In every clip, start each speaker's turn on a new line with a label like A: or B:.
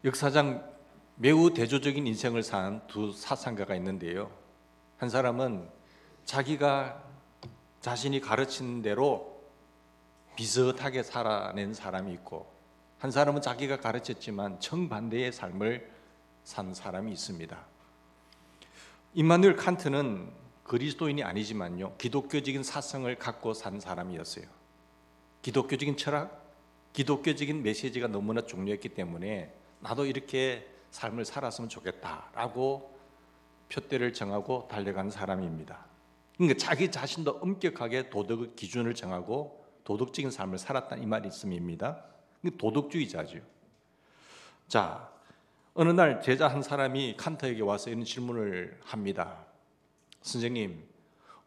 A: 역사상 매우 대조적인 인생을 산 두 사상가가 있는데요. 한 사람은 자기가 자신이 가르친 대로 비슷하게 살아낸 사람이 있고, 한 사람은 자기가 가르쳤지만 정반대의 삶을 산 사람이 있습니다. 임마누엘 칸트는 그리스도인이 아니지만요, 기독교적인 사상을 갖고 산 사람이었어요. 기독교적인 철학, 기독교적인 메시지가 너무나 중요했기 때문에 나도 이렇게 삶을 살았으면 좋겠다라고 표대를 정하고 달려간 사람입니다. 그러니까 자기 자신도 엄격하게 도덕의 기준을 정하고 도덕적인 삶을 살았다는 이 말씀입니다. 도덕주의자죠. 자, 어느 날 제자 한 사람이 칸트에게 와서 이런 질문을 합니다.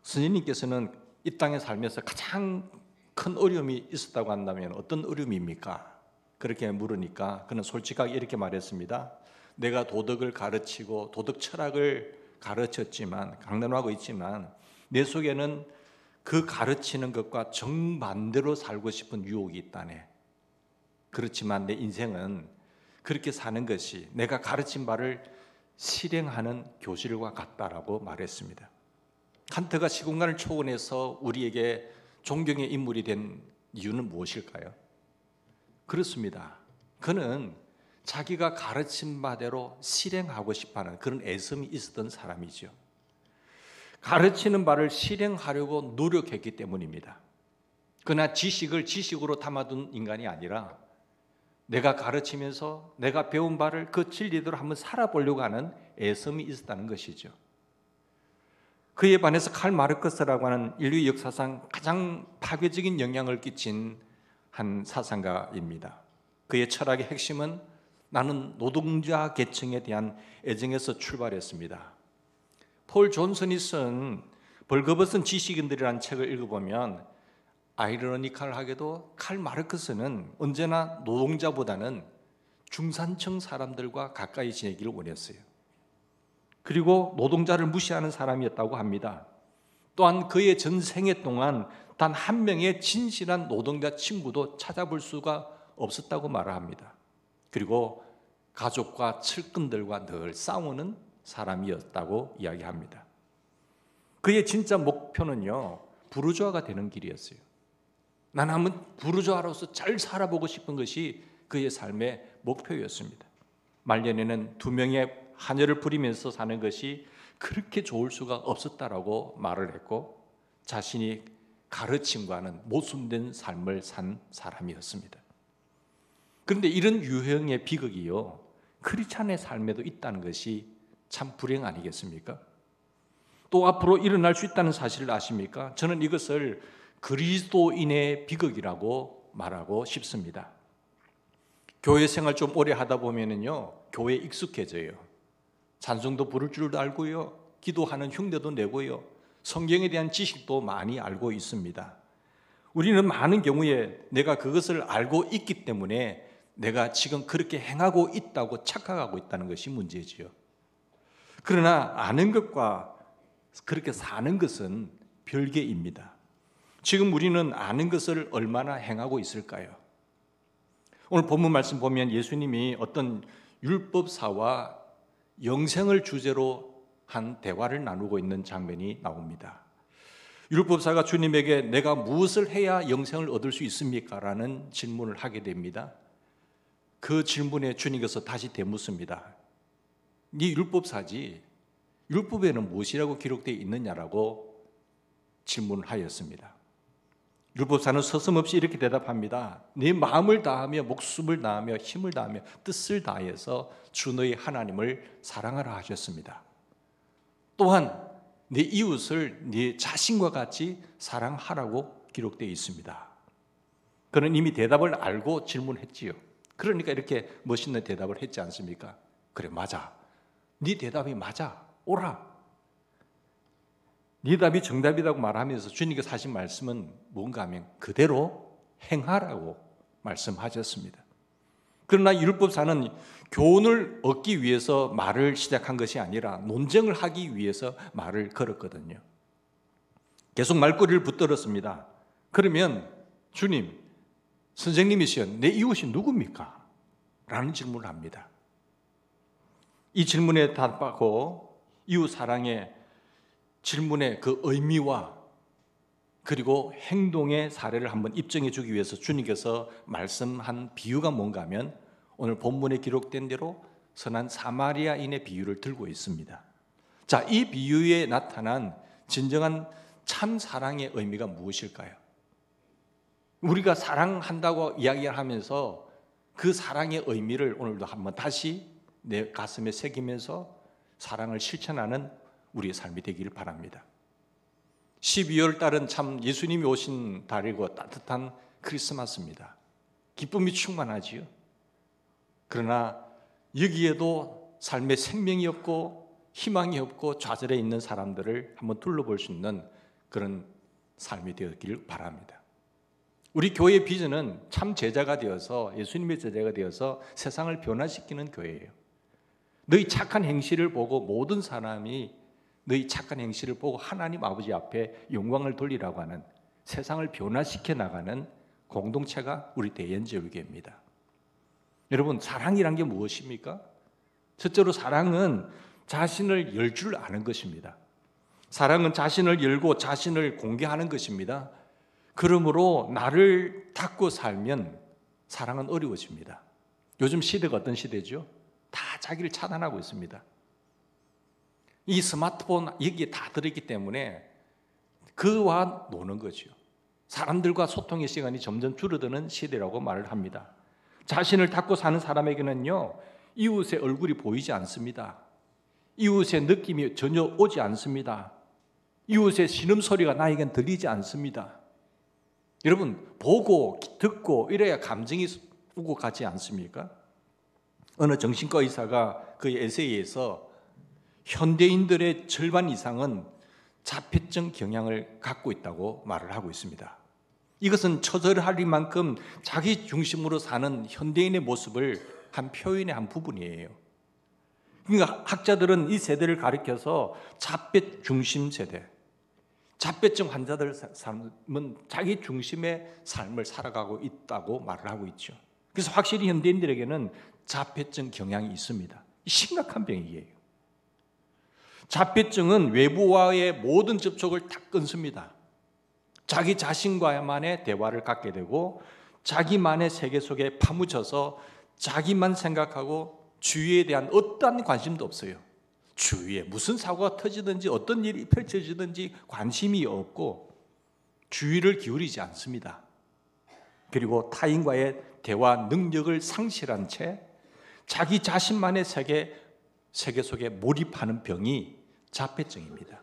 A: 선생님께서는 이 땅에 살면서 가장 큰 어려움이 있었다고 한다면 어떤 어려움입니까? 그렇게 물으니까 그는 솔직하게 이렇게 말했습니다. 내가 도덕을 가르치고 도덕 철학을 가르쳤지만, 강론하고 있지만 내 속에는 그 가르치는 것과 정반대로 살고 싶은 유혹이 있다네. 그렇지만 내 인생은 그렇게 사는 것이 내가 가르친 바를 실행하는 교실과 같다라고 말했습니다. 칸트가 시공간을 초월해서 우리에게 존경의 인물이 된 이유는 무엇일까요? 그렇습니다. 그는 자기가 가르친 바대로 실행하고 싶어하는 그런 애씀이 있었던 사람이죠. 가르치는 바를 실행하려고 노력했기 때문입니다. 그러나 지식을 지식으로 담아둔 인간이 아니라 내가 가르치면서 내가 배운 바를 그 진리대로 한번 살아보려고 하는 애씀이 있었다는 것이죠. 그에 반해서 칼 마르크스라고 하는 인류 역사상 가장 파괴적인 영향을 끼친 한 사상가입니다. 그의 철학의 핵심은 나는 노동자 계층에 대한 애정에서 출발했습니다. 폴 존슨이 쓴 벌거벗은 지식인들이라는 책을 읽어보면 아이러니컬하게도 칼 마르크스는 언제나 노동자보다는 중산층 사람들과 가까이 지내기를 원했어요. 그리고 노동자를 무시하는 사람이었다고 합니다. 또한 그의 전생애 동안 단 한 명의 진실한 노동자 친구도 찾아볼 수가 없었다고 말합니다. 그리고 가족과 측근들과 늘 싸우는 사람이었다고 이야기합니다. 그의 진짜 목표는요, 부르주아가 되는 길이었어요. 나는 한번 부르주아로서 잘 살아보고 싶은 것이 그의 삶의 목표였습니다. 말년에는 두 명의 하녀를 부리면서 사는 것이 그렇게 좋을 수가 없었다라고 말을 했고, 자신이 가르침과는 모순된 삶을 산 사람이었습니다. 그런데 이런 유형의 비극이요, 크리스찬의 삶에도 있다는 것이 참 불행 아니겠습니까? 또 앞으로 일어날 수 있다는 사실을 아십니까? 저는 이것을 그리스도인의 비극이라고 말하고 싶습니다. 교회 생활 좀 오래 하다 보면은요, 교회에 익숙해져요. 찬송도 부를 줄도 알고요, 기도하는 흉내도 내고요, 성경에 대한 지식도 많이 알고 있습니다. 우리는 많은 경우에 내가 그것을 알고 있기 때문에 내가 지금 그렇게 행하고 있다고 착각하고 있다는 것이 문제지요. 그러나 아는 것과 그렇게 사는 것은 별개입니다. 지금 우리는 아는 것을 얼마나 행하고 있을까요? 오늘 본문 말씀 보면 예수님이 어떤 율법사와 영생을 주제로 한 대화를 나누고 있는 장면이 나옵니다. 율법사가 주님에게 내가 무엇을 해야 영생을 얻을 수 있습니까? 라는 질문을 하게 됩니다. 그 질문에 주님께서 다시 되묻습니다. 네 율법사지, 율법에는 무엇이라고 기록되어 있느냐라고 질문을 하였습니다. 율법사는 서슴없이 이렇게 대답합니다. 네 마음을 다하며 목숨을 다하며 힘을 다하며 뜻을 다해서 주 너희 하나님을 사랑하라 하셨습니다. 또한 네 이웃을 네 자신과 같이 사랑하라고 기록되어 있습니다. 그는 이미 대답을 알고 질문했지요. 그러니까 이렇게 멋있는 대답을 했지 않습니까? 그래, 맞아. 네 대답이 맞아. 오라. 네 답이 정답이라고 말하면서 주님께서 하신 말씀은 뭔가 하면 그대로 행하라고 말씀하셨습니다. 그러나 율법사는 교훈을 얻기 위해서 말을 시작한 것이 아니라 논쟁을 하기 위해서 말을 걸었거든요. 계속 말꼬리를 붙들었습니다. 그러면 주님, 선생님이시여 내 이웃이 누굽니까? 라는 질문을 합니다. 이 질문에 답하고 이웃 사랑의 질문의 그 의미와 그리고 행동의 사례를 한번 입증해 주기 위해서 주님께서 말씀한 비유가 뭔가 하면 오늘 본문에 기록된 대로 선한 사마리아인의 비유를 들고 있습니다. 자, 이 비유에 나타난 진정한 참 사랑의 의미가 무엇일까요? 우리가 사랑한다고 이야기를 하면서 그 사랑의 의미를 오늘도 한번 다시 내 가슴에 새기면서 사랑을 실천하는 우리의 삶이 되기를 바랍니다. 12월 달은 참 예수님이 오신 달이고 따뜻한 크리스마스입니다. 기쁨이 충만하지요. 그러나 여기에도 삶의 생명이 없고 희망이 없고 좌절해 있는 사람들을 한번 둘러볼 수 있는 그런 삶이 되었기를 바랍니다. 우리 교회의 비전은 참 제자가 되어서 예수님의 제자가 되어서 세상을 변화시키는 교회예요. 너희 착한 행실을 보고 모든 사람이 너희 착한 행실을 보고 하나님 아버지 앞에 영광을 돌리라고 하는 세상을 변화시켜 나가는 공동체가 우리 대연제일교회입니다. 여러분, 사랑이란 게 무엇입니까? 첫째로 사랑은 자신을 열 줄 아는 것입니다. 사랑은 자신을 열고 자신을 공개하는 것입니다. 그러므로 나를 닫고 살면 사랑은 어려워집니다. 요즘 시대가 어떤 시대죠? 다 자기를 차단하고 있습니다. 이 스마트폰 여기에 다 들어있기 때문에 그와 노는 거죠. 사람들과 소통의 시간이 점점 줄어드는 시대라고 말을 합니다. 자신을 닫고 사는 사람에게는요, 이웃의 얼굴이 보이지 않습니다. 이웃의 느낌이 전혀 오지 않습니다. 이웃의 신음소리가 나에겐 들리지 않습니다. 여러분, 보고 듣고 이래야 감정이 오고 가지 않습니까? 어느 정신과 의사가 그의 에세이에서 현대인들의 절반 이상은 자폐증 경향을 갖고 있다고 말을 하고 있습니다. 이것은 처절할 만큼 자기 중심으로 사는 현대인의 모습을 한 표현의 한 부분이에요. 그러니까 학자들은 이 세대를 가리켜서 자폐 중심 세대, 자폐증 환자들 삶은 자기 중심의 삶을 살아가고 있다고 말을 하고 있죠. 그래서 확실히 현대인들에게는 자폐증 경향이 있습니다. 심각한 병이에요. 자폐증은 외부와의 모든 접촉을 다 끊습니다. 자기 자신과만의 대화를 갖게 되고 자기만의 세계 속에 파묻혀서 자기만 생각하고 주위에 대한 어떠한 관심도 없어요. 주위에 무슨 사고가 터지든지 어떤 일이 펼쳐지든지 관심이 없고 주의를 기울이지 않습니다. 그리고 타인과의 대화 능력을 상실한 채 자기 자신만의 세계 속에 몰입하는 병이 자폐증입니다.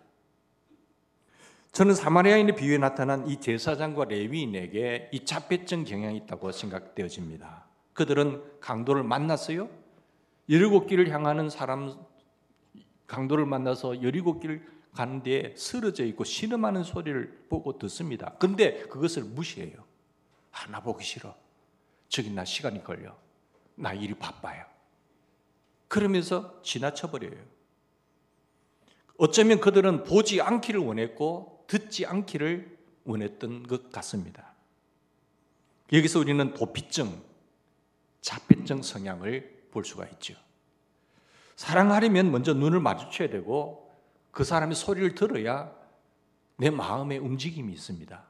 A: 저는 사마리아인의 비유에 나타난 이 제사장과 레위인에게 이 자폐증 경향이 있다고 생각되어집니다. 그들은 강도를 만났어요. 17길을 향하는 사람, 강도를 만나서 17길을 가는 데에 쓰러져 있고 신음하는 소리를 보고 듣습니다. 그런데 그것을 무시해요. 나 보기 싫어. 저기 나 시간이 걸려. 나 일이 바빠요. 그러면서 지나쳐버려요. 어쩌면 그들은 보지 않기를 원했고 듣지 않기를 원했던 것 같습니다. 여기서 우리는 도피증, 자폐증 성향을 볼 수가 있죠. 사랑하려면 먼저 눈을 마주쳐야 되고 그 사람의 소리를 들어야 내 마음의 움직임이 있습니다.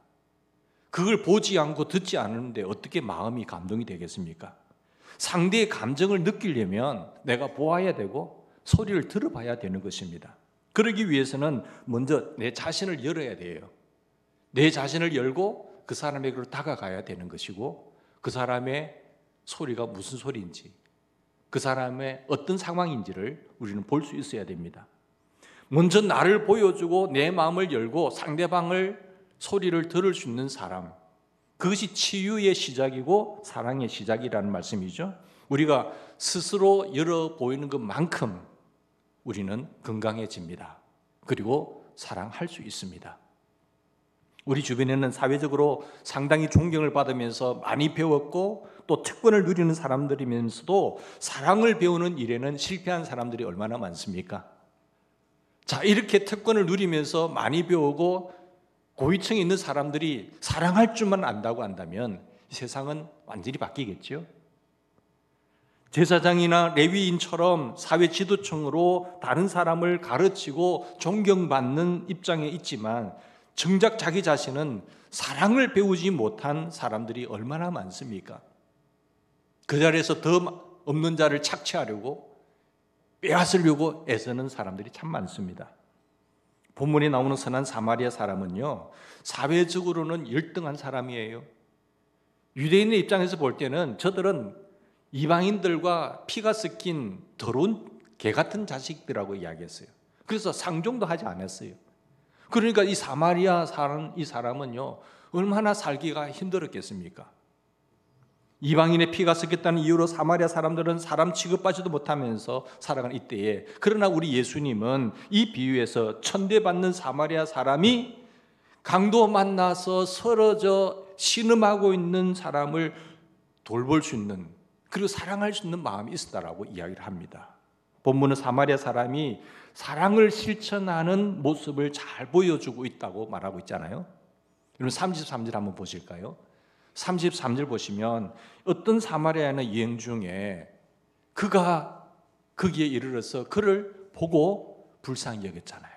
A: 그걸 보지 않고 듣지 않는데 어떻게 마음이 감동이 되겠습니까? 상대의 감정을 느끼려면 내가 보아야 되고 소리를 들어봐야 되는 것입니다. 그러기 위해서는 먼저 내 자신을 열어야 돼요. 내 자신을 열고 그 사람에게로 다가가야 되는 것이고 그 사람의 소리가 무슨 소리인지 그 사람의 어떤 상황인지를 우리는 볼 수 있어야 됩니다. 먼저 나를 보여주고 내 마음을 열고 상대방을 소리를 들을 수 있는 사람, 그것이 치유의 시작이고 사랑의 시작이라는 말씀이죠. 우리가 스스로 열어 보이는 것만큼 우리는 건강해집니다. 그리고 사랑할 수 있습니다. 우리 주변에는 사회적으로 상당히 존경을 받으면서 많이 배웠고 또 특권을 누리는 사람들이면서도 사랑을 배우는 일에는 실패한 사람들이 얼마나 많습니까? 자, 이렇게 특권을 누리면서 많이 배우고 고위층에 있는 사람들이 사랑할 줄만 안다고 한다면 세상은 완전히 바뀌겠죠. 제사장이나 레위인처럼 사회 지도층으로 다른 사람을 가르치고 존경받는 입장에 있지만 정작 자기 자신은 사랑을 배우지 못한 사람들이 얼마나 많습니까? 그 자리에서 더 없는 자를 착취하려고 빼앗으려고 애쓰는 사람들이 참 많습니다. 본문에 나오는 선한 사마리아 사람은요, 사회적으로는 열등한 사람이에요. 유대인의 입장에서 볼 때는 저들은 이방인들과 피가 섞인 더러운 개 같은 자식들이라고 이야기했어요. 그래서 상종도 하지 않았어요. 그러니까 이 사마리아 사는 이 사람은요, 얼마나 살기가 힘들었겠습니까? 이방인의 피가 섞였다는 이유로 사마리아 사람들은 사람 취급받지도 못하면서 살아가는 이때에, 그러나 우리 예수님은 이 비유에서 천대받는 사마리아 사람이 강도 만나서 쓰러져 신음하고 있는 사람을 돌볼 수 있는, 그리고 사랑할 수 있는 마음이 있었다라고 이야기를 합니다. 본문은 사마리아 사람이 사랑을 실천하는 모습을 잘 보여주고 있다고 말하고 있잖아요. 여러분 33절 한번 보실까요? 33절 보시면 어떤 사마리아인의 여행 중에 그가 거기에 이르러서 그를 보고 불쌍히 여겼잖아요.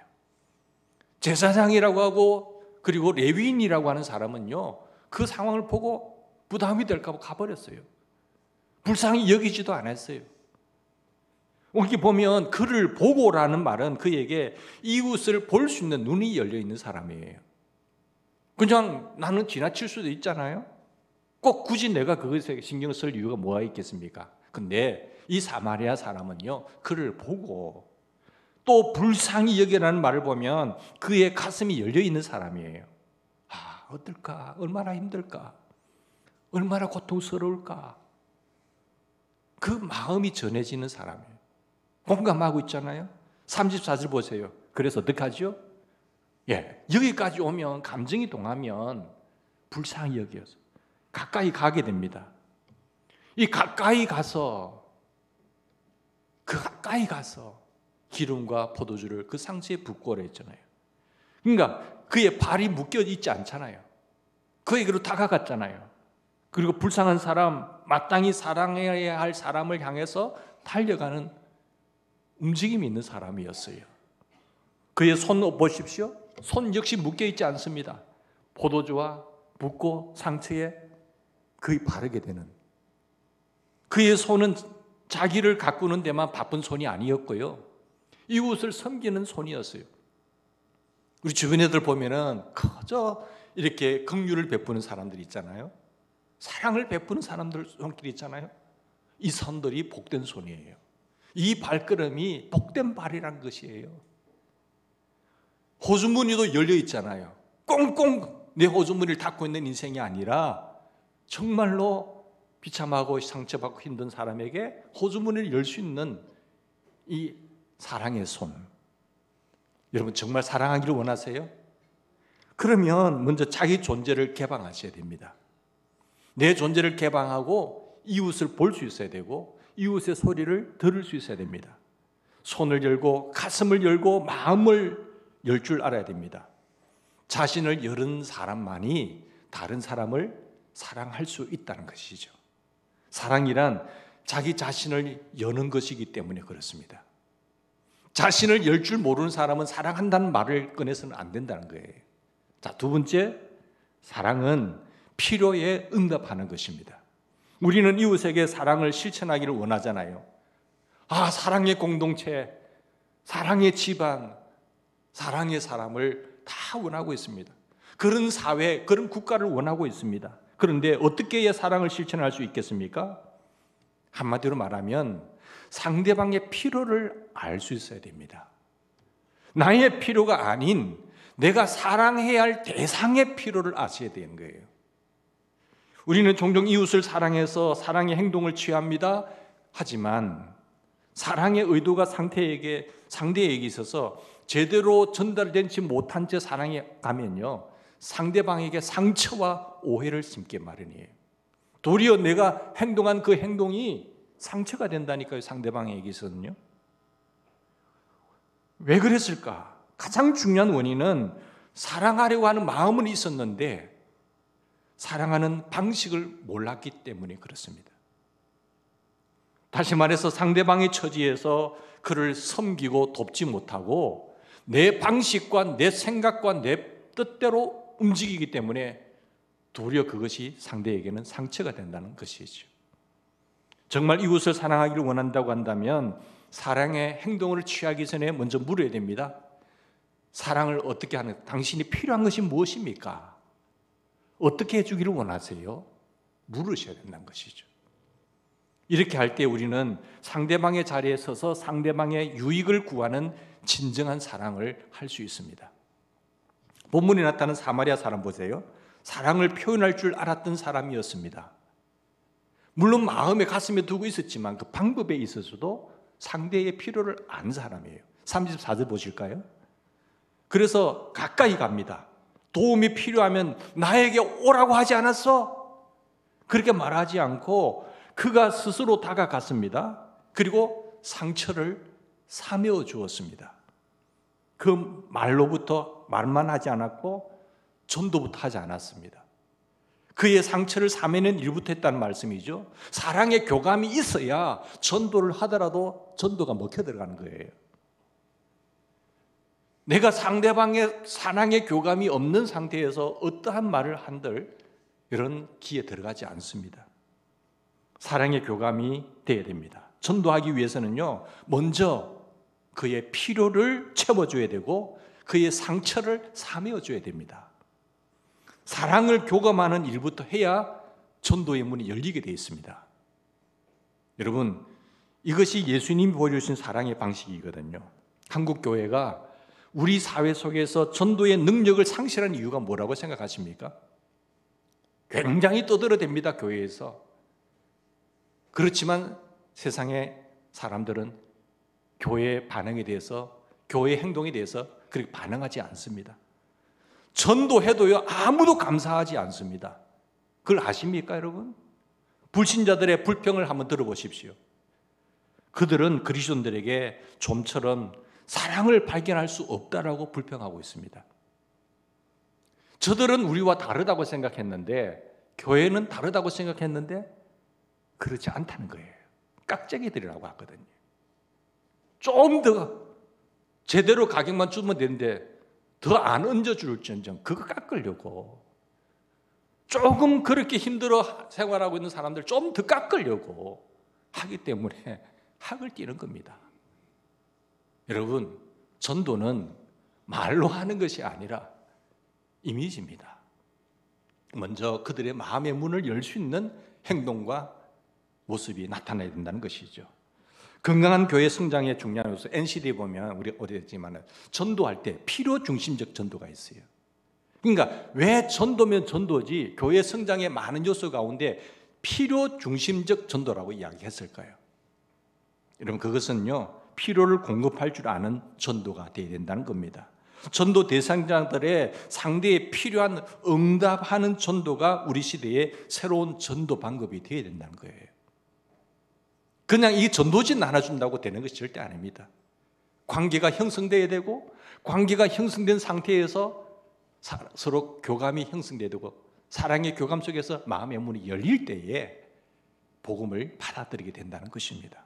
A: 제사장이라고 하고 그리고 레위인이라고 하는 사람은요, 그 상황을 보고 부담이 될까 봐 가버렸어요. 불쌍히 여기지도 않았어요. 여기 보면 그를 보고라는 말은 그에게 이웃을 볼 수 있는 눈이 열려 있는 사람이에요. 그냥 나는 지나칠 수도 있잖아요. 꼭 굳이 내가 그것에 신경을 쓸 이유가 뭐가 있겠습니까? 근데 이 사마리아 사람은요, 그를 보고 또 불쌍히 여기라는 말을 보면 그의 가슴이 열려 있는 사람이에요. 아, 어떨까? 얼마나 힘들까? 얼마나 고통스러울까? 그 마음이 전해지는 사람이에요. 공감하고 있잖아요. 34절 보세요. 그래서 어떻게 하죠? 여기까지 오면 감정이 동하면 불쌍히 여겨서 가까이 가게 됩니다. 이 가까이 가서 기름과 포도주를 그 상처에 붓고라 했잖아요. 그러니까 그의 발이 묶여 있지 않잖아요. 그에게로 다가갔잖아요. 그리고 불쌍한 사람, 마땅히 사랑해야 할 사람을 향해서 달려가는 움직임이 있는 사람이었어요. 그의 손 보십시오. 손 역시 묶여 있지 않습니다. 포도주와 붓고 상처에 거의 바르게 되는, 그의 손은 자기를 가꾸는 데만 바쁜 손이 아니었고요, 이웃을 섬기는 손이었어요. 우리 주변 애들 보면은 그저 이렇게 긍휼을 베푸는 사람들 있잖아요. 사랑을 베푸는 사람들 손길이 있잖아요. 이 손들이 복된 손이에요. 이 발걸음이 복된 발이란 것이에요. 호주머니도 열려 있잖아요. 꽁꽁 내 호주머니를 닫고 있는 인생이 아니라 정말로 비참하고 상처받고 힘든 사람에게 호주머니를 열 수 있는 이 사랑의 손. 여러분 정말 사랑하기를 원하세요? 그러면 먼저 자기 존재를 개방하셔야 됩니다. 내 존재를 개방하고 이웃을 볼 수 있어야 되고 이웃의 소리를 들을 수 있어야 됩니다. 손을 열고 가슴을 열고 마음을 열 줄 알아야 됩니다. 자신을 여는 사람만이 다른 사람을 사랑할 수 있다는 것이죠. 사랑이란 자기 자신을 여는 것이기 때문에 그렇습니다. 자신을 열 줄 모르는 사람은 사랑한다는 말을 꺼내서는 안 된다는 거예요. 자, 두 번째, 사랑은 필요에 응답하는 것입니다. 우리는 이웃에게 사랑을 실천하기를 원하잖아요. 사랑의 공동체, 사랑의 집안, 사랑의 사람을 다 원하고 있습니다. 그런 사회, 그런 국가를 원하고 있습니다. 그런데 어떻게 해야 사랑을 실천할 수 있겠습니까? 한마디로 말하면 상대방의 필요를 알 수 있어야 됩니다. 나의 필요가 아닌 내가 사랑해야 할 대상의 필요를 아셔야 되는 거예요. 우리는 종종 이웃을 사랑해서 사랑의 행동을 취합니다. 하지만 사랑의 의도가 상대에게 있어서 제대로 전달되지 못한 채 사랑에 가면요, 상대방에게 상처와 오해를 심게 마련이에요. 도리어 내가 행동한 그 행동이 상처가 된다니까요, 상대방에게 있어서는요. 왜 그랬을까? 가장 중요한 원인은 사랑하려고 하는 마음은 있었는데 사랑하는 방식을 몰랐기 때문에 그렇습니다. 다시 말해서 상대방의 처지에서 그를 섬기고 돕지 못하고 내 방식과 내 생각과 내 뜻대로 움직이기 때문에 도리어 그것이 상대에게는 상처가 된다는 것이죠. 정말 이웃을 사랑하기를 원한다고 한다면 사랑의 행동을 취하기 전에 먼저 물어야 됩니다. 사랑을 어떻게 하는, 당신이 필요한 것이 무엇입니까? 어떻게 해주기를 원하세요? 물으셔야 된다는 것이죠. 이렇게 할 때 우리는 상대방의 자리에 서서 상대방의 유익을 구하는 진정한 사랑을 할 수 있습니다. 본문에 나타난 사마리아 사람 보세요. 사랑을 표현할 줄 알았던 사람이었습니다. 물론 마음에 가슴에 두고 있었지만 그 방법에 있어서도 상대의 필요를 아는 사람이에요. 34절 보실까요? 그래서 가까이 갑니다. 도움이 필요하면 나에게 오라고 하지 않았어? 그렇게 말하지 않고 그가 스스로 다가갔습니다. 그리고 상처를 사메어 주었습니다. 그 말로부터 말만 하지 않았고 전도부터 하지 않았습니다. 그의 상처를 사매는 일부터 했다는 말씀이죠. 사랑의 교감이 있어야 전도를 하더라도 전도가 먹혀 들어가는 거예요. 내가 상대방의 사랑의 교감이 없는 상태에서 어떠한 말을 한들 이런 기에 들어가지 않습니다. 사랑의 교감이 돼야 됩니다. 전도하기 위해서는요, 먼저 그의 필요를 채워줘야 되고 그의 상처를 사메어줘야 됩니다. 사랑을 교감하는 일부터 해야 전도의 문이 열리게 되어 있습니다. 여러분, 이것이 예수님이 보여주신 사랑의 방식이거든요. 한국 교회가 우리 사회 속에서 전도의 능력을 상실한 이유가 뭐라고 생각하십니까? 굉장히 떠들어댑니다, 교회에서. 그렇지만 세상의 사람들은 교회의 반응에 대해서, 교회의 행동에 대해서 그렇게 반응하지 않습니다. 전도해도요, 아무도 감사하지 않습니다. 그걸 아십니까, 여러분? 불신자들의 불평을 한번 들어보십시오. 그들은 그리스도인들에게 좀처럼 사랑을 발견할 수 없다라고 불평하고 있습니다. 저들은 우리와 다르다고 생각했는데, 교회는 다르다고 생각했는데 그렇지 않다는 거예요. 깍쟁이들이라고 하거든요. 좀 더 제대로 가격만 주면 되는데 더 안 얹어줄지언정 그거 깎으려고, 조금 그렇게 힘들어 생활하고 있는 사람들 좀 더 깎으려고 하기 때문에 학을 띠는 겁니다. 여러분, 전도는 말로 하는 것이 아니라 이미지입니다. 먼저 그들의 마음의 문을 열 수 있는 행동과 모습이 나타나야 된다는 것이죠. 건강한 교회 성장의 중요한 요소, NCD에 보면 우리 어디 했지만 전도할 때 필요 중심적 전도가 있어요. 그러니까 왜 전도면 전도지 교회 성장의 많은 요소 가운데 필요 중심적 전도라고 이야기했을까요? 여러분, 그것은요, 필요를 공급할 줄 아는 전도가 되어야 된다는 겁니다. 전도 대상자들의 상대에 필요한 응답하는 전도가 우리 시대의 새로운 전도 방법이 되어야 된다는 거예요. 그냥 이 전도진 나눠준다고 되는 것이 절대 아닙니다. 관계가 형성돼야 되고, 관계가 형성된 상태에서 서로 교감이 형성돼야 되고, 사랑의 교감 속에서 마음의 문이 열릴 때에 복음을 받아들이게 된다는 것입니다.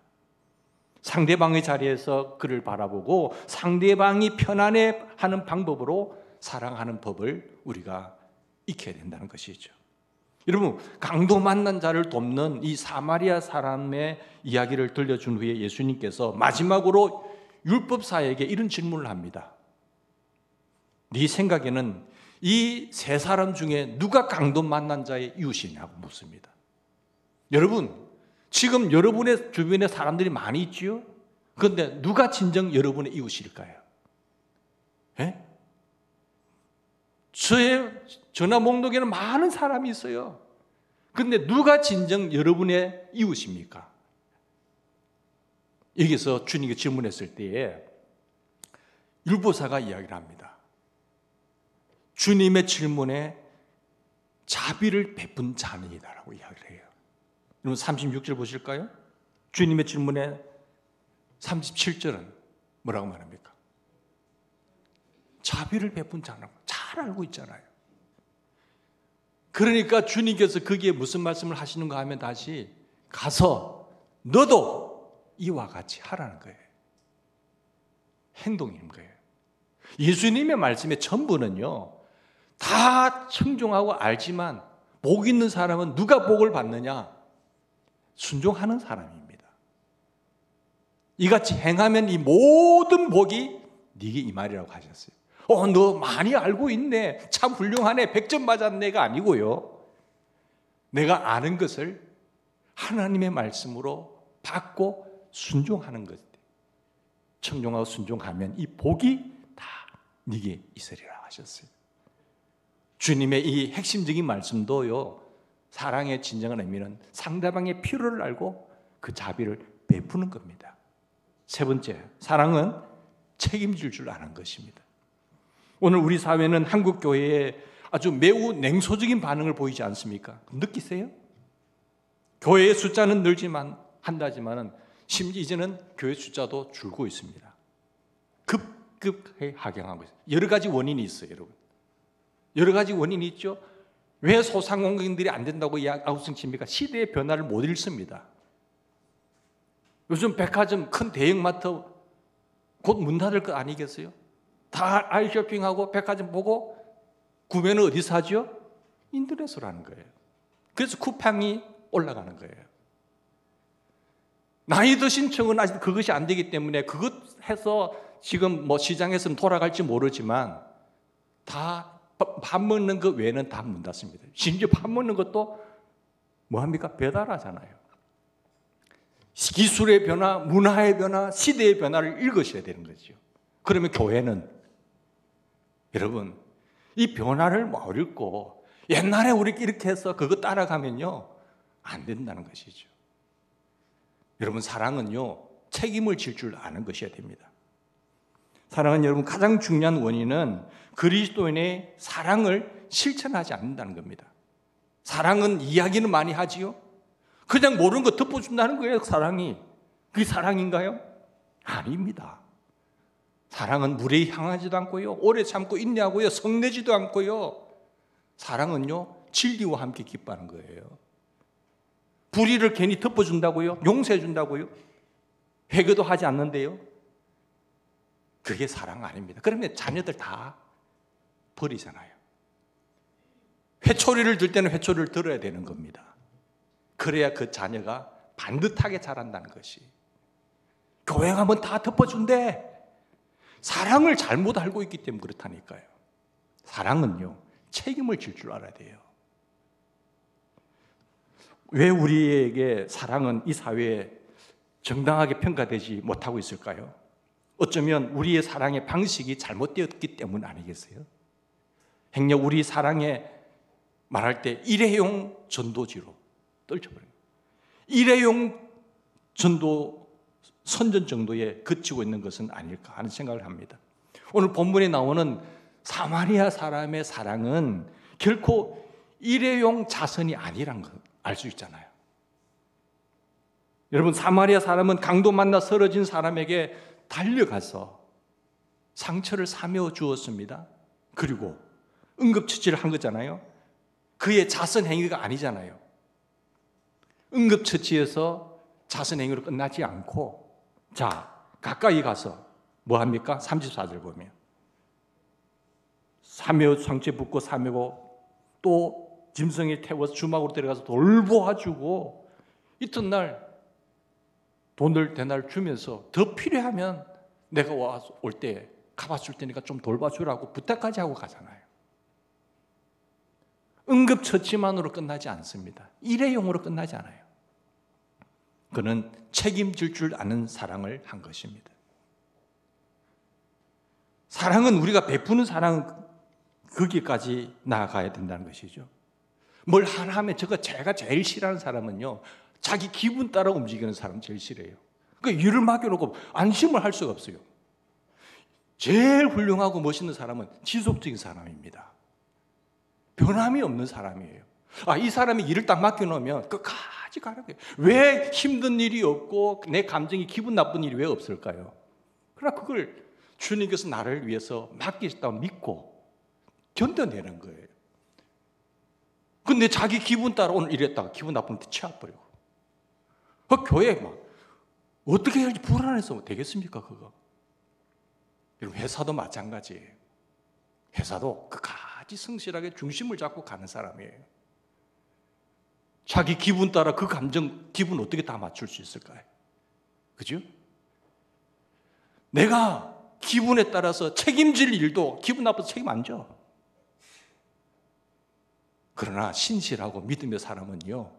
A: 상대방의 자리에서 그를 바라보고 상대방이 편안해하는 방법으로 사랑하는 법을 우리가 익혀야 된다는 것이죠. 여러분, 강도 만난 자를 돕는 이 사마리아 사람의 이야기를 들려준 후에 예수님께서 마지막으로 율법사에게 이런 질문을 합니다. 네 생각에는 이 세 사람 중에 누가 강도 만난 자의 이웃이냐고 묻습니다. 여러분, 지금 여러분의 주변에 사람들이 많이 있지요? 그런데 누가 진정 여러분의 이웃일까요? 예? 저의 전화 목록에는 많은 사람이 있어요. 그런데 누가 진정 여러분의 이웃입니까? 여기서 주님이 질문했을 때에 율법사가 이야기를 합니다. 주님의 질문에 자비를 베푼 자는이다라고 이야기를 해요. 여러분, 36절 보실까요? 주님의 질문에 37절은 뭐라고 말합니까? 자비를 베푼 자는, 잘 알고 있잖아요. 그러니까 주님께서 거기에 무슨 말씀을 하시는가 하면 다시 가서 너도 이와 같이 하라는 거예요. 행동인 거예요. 예수님의 말씀의 전부는요, 다 청종하고 알지만 복 있는 사람은 누가 복을 받느냐? 순종하는 사람입니다. 이같이 행하면 이 모든 복이 네게 이 말이라고 하셨어요. 너 많이 알고 있네, 참 훌륭하네, 100점 맞았네가 아니고요, 내가 아는 것을 하나님의 말씀으로 받고 순종하는 것, 청종하고 순종하면 이 복이 다 네게 있으리라 하셨어요. 주님의 이 핵심적인 말씀도요, 사랑의 진정한 의미는 상대방의 필요를 알고 그 자비를 베푸는 겁니다. 세 번째, 사랑은 책임질 줄 아는 것입니다. 오늘 우리 사회는 한국 교회에 아주 매우 냉소적인 반응을 보이지 않습니까? 느끼세요? 교회의 숫자는 늘지만 한다지만은 심지어 이제는 교회 숫자도 줄고 있습니다. 급급하게 하강하고 있어요. 여러 가지 원인이 있어요, 여러분. 여러 가지 원인이 있죠. 왜 소상공인들이 안 된다고 아우성칩니까? 시대의 변화를 못 읽습니다. 요즘 백화점, 큰 대형마트 곧 문 닫을 것 아니겠어요? 다 아이쇼핑하고 백화점 보고 구매는 어디서 하죠? 인터넷으로 하는 거예요. 그래서 쿠팡이 올라가는 거예요. 나이 드신 층은 아직 그것이 안 되기 때문에 그것 해서 지금 뭐 시장에서는 돌아갈지 모르지만 다 밥 먹는 것 외에는 다 문 닫습니다. 심지어 밥 먹는 것도 뭐합니까? 배달하잖아요. 기술의 변화, 문화의 변화, 시대의 변화를 읽으셔야 되는 거죠. 그러면 교회는, 여러분, 이 변화를 못 읽고 옛날에 우리 이렇게 해서 그거 따라가면요, 안 된다는 것이죠. 여러분, 사랑은요, 책임을 질 줄 아는 것이어야 됩니다. 사랑은 여러분 가장 중요한 원인은 그리스도인의 사랑을 실천하지 않는다는 겁니다. 사랑은 이야기는 많이 하지요. 그냥 모르는 거 덮어준다는 거예요, 사랑이. 그게 사랑인가요? 아닙니다. 사랑은 무례히 향하지도 않고요, 오래 참고 인내하고요, 성내지도 않고요. 사랑은요, 진리와 함께 기뻐하는 거예요. 불의를 괜히 덮어준다고요? 용서해준다고요? 회개도 하지 않는데요? 그게 사랑 아닙니다. 그러면 자녀들 다 버리잖아요. 회초리를 들 때는 회초리를 들어야 되는 겁니다. 그래야 그 자녀가 반듯하게 자란다는 것이. 교회 가면 다 덮어준대. 사랑을 잘못 알고 있기 때문에 그렇다니까요. 사랑은요, 책임을 질 줄 알아야 돼요. 왜 우리에게 사랑은 이 사회에 정당하게 평가되지 못하고 있을까요? 어쩌면 우리의 사랑의 방식이 잘못되었기 때문 아니겠어요? 행여 우리 사랑에 말할 때 일회용 전도지로 떨쳐버려요. 일회용 전도 선전 정도에 그치고 있는 것은 아닐까 하는 생각을 합니다. 오늘 본문에 나오는 사마리아 사람의 사랑은 결코 일회용 자선이 아니란 걸 알 수 있잖아요. 여러분, 사마리아 사람은 강도 만나 쓰러진 사람에게 달려가서 상처를 사며 주었습니다. 그리고 응급처치를 한 거잖아요. 그의 자선 행위가 아니잖아요. 응급처치에서 자선 행위로 끝나지 않고, 자, 가까이 가서 뭐 합니까? 34절 보면 사며 상처에 붓고 사매고 또 짐승에 태워서 주막으로 데려가서 돌보아주고, 이튿날 돈을 대날 주면서 더 필요하면 내가 올 때 가봐줄 테니까 좀 돌봐주라고 부탁까지 하고 가잖아요. 응급처치만으로 끝나지 않습니다. 일회용으로 끝나지 않아요. 그는 책임질 줄 아는 사랑을 한 것입니다. 사랑은, 우리가 베푸는 사랑은 거기까지 나아가야 된다는 것이죠. 뭘 하나 하면 제가 제일 싫어하는 사람은요, 자기 기분 따라 움직이는 사람 제일 싫어요. 그러니까 일을 맡겨놓고 안심을 할 수가 없어요. 제일 훌륭하고 멋있는 사람은 지속적인 사람입니다. 변함이 없는 사람이에요. 이 사람이 일을 딱 맡겨놓으면 끝까지 가는 거예요. 왜 힘든 일이 없고 내 감정이 기분 나쁜 일이 왜 없을까요? 그러나 그걸 주님께서 나를 위해서 맡기셨다고 믿고 견뎌내는 거예요. 근데 자기 기분 따라 오늘 이랬다가 기분 나쁘면 치워버리고. 교회에 막 어떻게 해야지 불안해서 되겠습니까, 그거? 여러분, 회사도 마찬가지예요. 회사도 끝까지 성실하게 중심을 잡고 가는 사람이에요. 자기 기분 따라 그 기분 어떻게 다 맞출 수 있을까요? 그죠? 내가 기분에 따라서 책임질 일도 기분 나빠서 책임 안 져. 그러나 신실하고 믿음의 사람은요,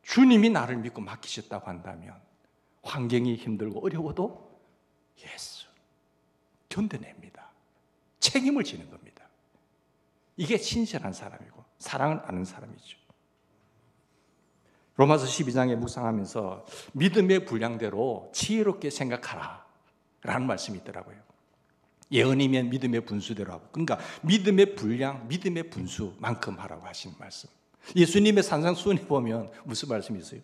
A: 주님이 나를 믿고 맡기셨다고 한다면 환경이 힘들고 어려워도 예수 견뎌냅니다. 책임을 지는 겁니다. 이게 신실한 사람이고 사랑을 아는 사람이죠. 로마서 12장에 묵상하면서 믿음의 분량대로 지혜롭게 생각하라 라는 말씀이 있더라고요. 예언이면 믿음의 분수대로 하고, 그러니까 믿음의 분량, 믿음의 분수만큼 하라고 하시는 말씀. 예수님의 산상수훈에 보면 무슨 말씀이 있어요?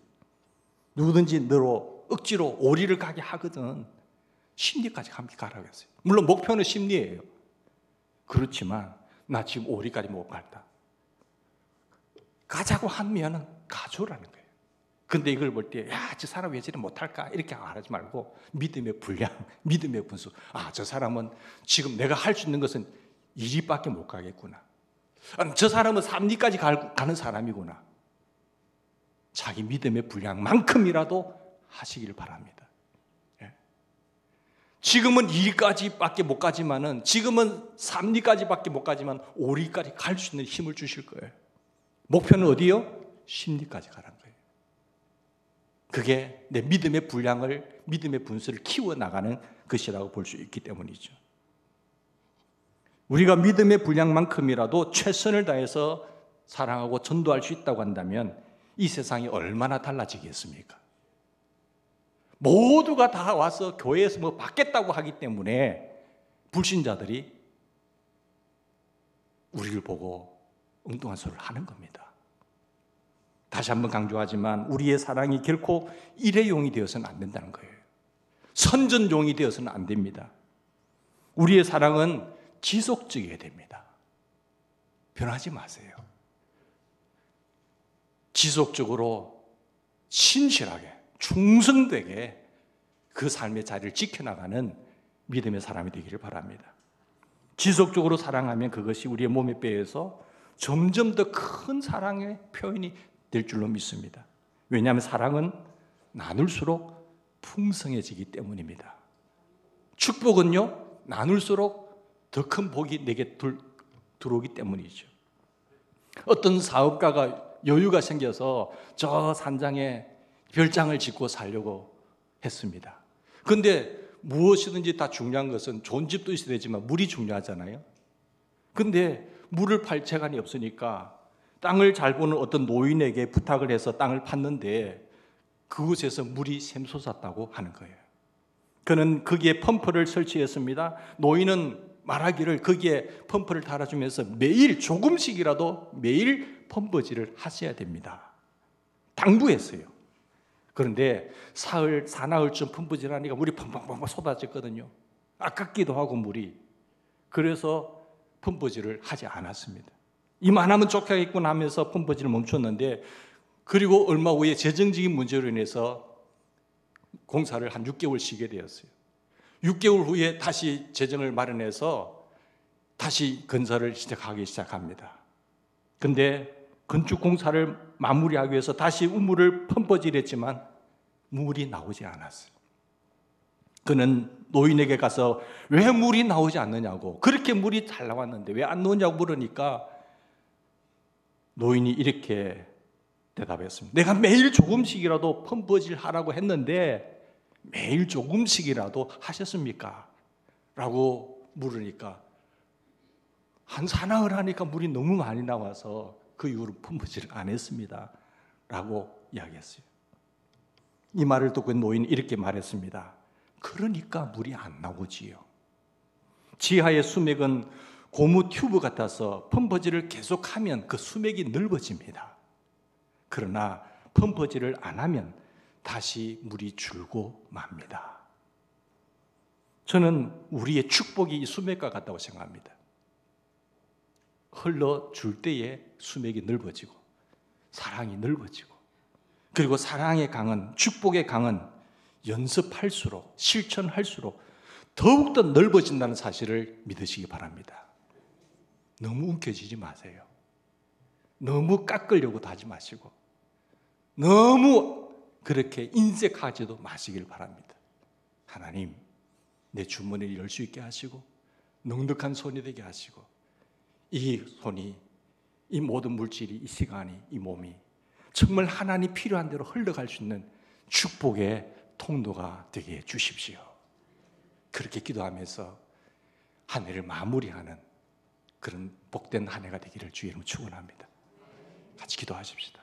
A: 누구든지 너로 억지로 오리를 가게 하거든 심리까지 함께 가라고 했어요. 물론 목표는 심리예요. 그렇지만 나 지금 오리까지 못 갈다. 가자고 하면은 가줘라는 거예요. 근데 이걸 볼 때, 야, 저 사람 왜 저리 못할까? 이렇게 말하지 말고 믿음의 분량, 믿음의 분수. 아, 저 사람은 지금 내가 할 수 있는 것은 2리밖에 못 가겠구나. 저 사람은 3리까지 가는 사람이구나. 자기 믿음의 분량만큼이라도 하시길 바랍니다. 예. 지금은 2리까지밖에 못 가지만은, 지금은 3리까지밖에 못 가지만 5리까지 갈 수 있는 힘을 주실 거예요. 목표는 어디요? 10리까지 가라는 거예요. 그게 내 믿음의 분량을, 믿음의 분수를 키워나가는 것이라고 볼 수 있기 때문이죠. 우리가 믿음의 분량만큼이라도 최선을 다해서 사랑하고 전도할 수 있다고 한다면 이 세상이 얼마나 달라지겠습니까? 모두가 다 와서 교회에서 뭐 받겠다고 하기 때문에 불신자들이 우리를 보고 엉뚱한 소리를 하는 겁니다. 다시 한번 강조하지만 우리의 사랑이 결코 일회용이 되어서는 안 된다는 거예요. 선전용이 되어서는 안 됩니다. 우리의 사랑은 지속적이어야 됩니다. 변하지 마세요. 지속적으로 신실하게 충성되게 그 삶의 자리를 지켜나가는 믿음의 사람이 되기를 바랍니다. 지속적으로 사랑하면 그것이 우리의 몸의 뼈에서 점점 더 큰 사랑의 표현이 될 줄로 믿습니다. 왜냐하면 사랑은 나눌수록 풍성해지기 때문입니다. 축복은요, 나눌수록 더 큰 복이 내게 들어오기 때문이죠. 어떤 사업가가 여유가 생겨서 저 산장에 별장을 짓고 살려고 했습니다. 그런데 무엇이든지 다 중요한 것은 좋은 집도 있어야 되지만 물이 중요하잖아요. 그런데 물을 팔 재간이 없으니까 땅을 잘 보는 어떤 노인에게 부탁을 해서 땅을 팠는데 그곳에서 물이 샘솟았다고 하는 거예요. 그는 거기에 펌프를 설치했습니다. 노인은 말하기를 거기에 펌프를 달아주면서 매일 조금씩이라도 매일 펌프질을 하셔야 됩니다. 당부했어요. 그런데 사나흘쯤 펌프질하니까 물이 펑펑펑 쏟아졌거든요. 아깝기도 하고 물이. 그래서 펌프질을 하지 않았습니다. 이만하면 좋겠구나 하면서 펌프질을 멈췄는데, 그리고 얼마 후에 재정적인 문제로 인해서 공사를 한 6개월 쉬게 되었어요. 6개월 후에 다시 재정을 마련해서 다시 건설을 시작합니다. 그런데 건축 공사를 마무리하기 위해서 다시 우물을 펌프질했지만 물이 나오지 않았어요. 그는 노인에게 가서 왜 물이 나오지 않느냐고, 그렇게 물이 잘 나왔는데 왜 안 나오냐고 물으니까 노인이 이렇게 대답했습니다. 내가 매일 조금씩이라도 펌프질 하라고 했는데 매일 조금씩이라도 하셨습니까? 라고 물으니까 한 사나흘 하니까 물이 너무 많이 나와서 그 이후로 펌프질을 안 했습니다. 라고 이야기했어요. 이 말을 듣고 노인이 이렇게 말했습니다. 그러니까 물이 안 나오지요. 지하의 수맥은 고무 튜브 같아서 펌프질을 계속하면 그 수맥이 넓어집니다. 그러나 펌프질을 안 하면 다시 물이 줄고 맙니다. 저는 우리의 축복이 이 수맥과 같다고 생각합니다. 흘러줄 때에 수맥이 넓어지고 사랑이 넓어지고, 그리고 사랑의 강은, 축복의 강은 연습할수록, 실천할수록 더욱더 넓어진다는 사실을 믿으시기 바랍니다. 너무 움켜쥐지 마세요. 너무 깎으려고도 하지 마시고 너무 그렇게 인색하지도 마시길 바랍니다. 하나님, 내 주머니를 열 수 있게 하시고 넉넉한 손이 되게 하시고 이 손이, 이 모든 물질이, 이 시간이, 이 몸이 정말 하나님 필요한 대로 흘러갈 수 있는 축복의 통로가 되게 해주십시오. 그렇게 기도하면서 한 해를 마무리하는 그런 복된 한 해가 되기를 주의 이름으로 축원합니다. 같이 기도하십시다.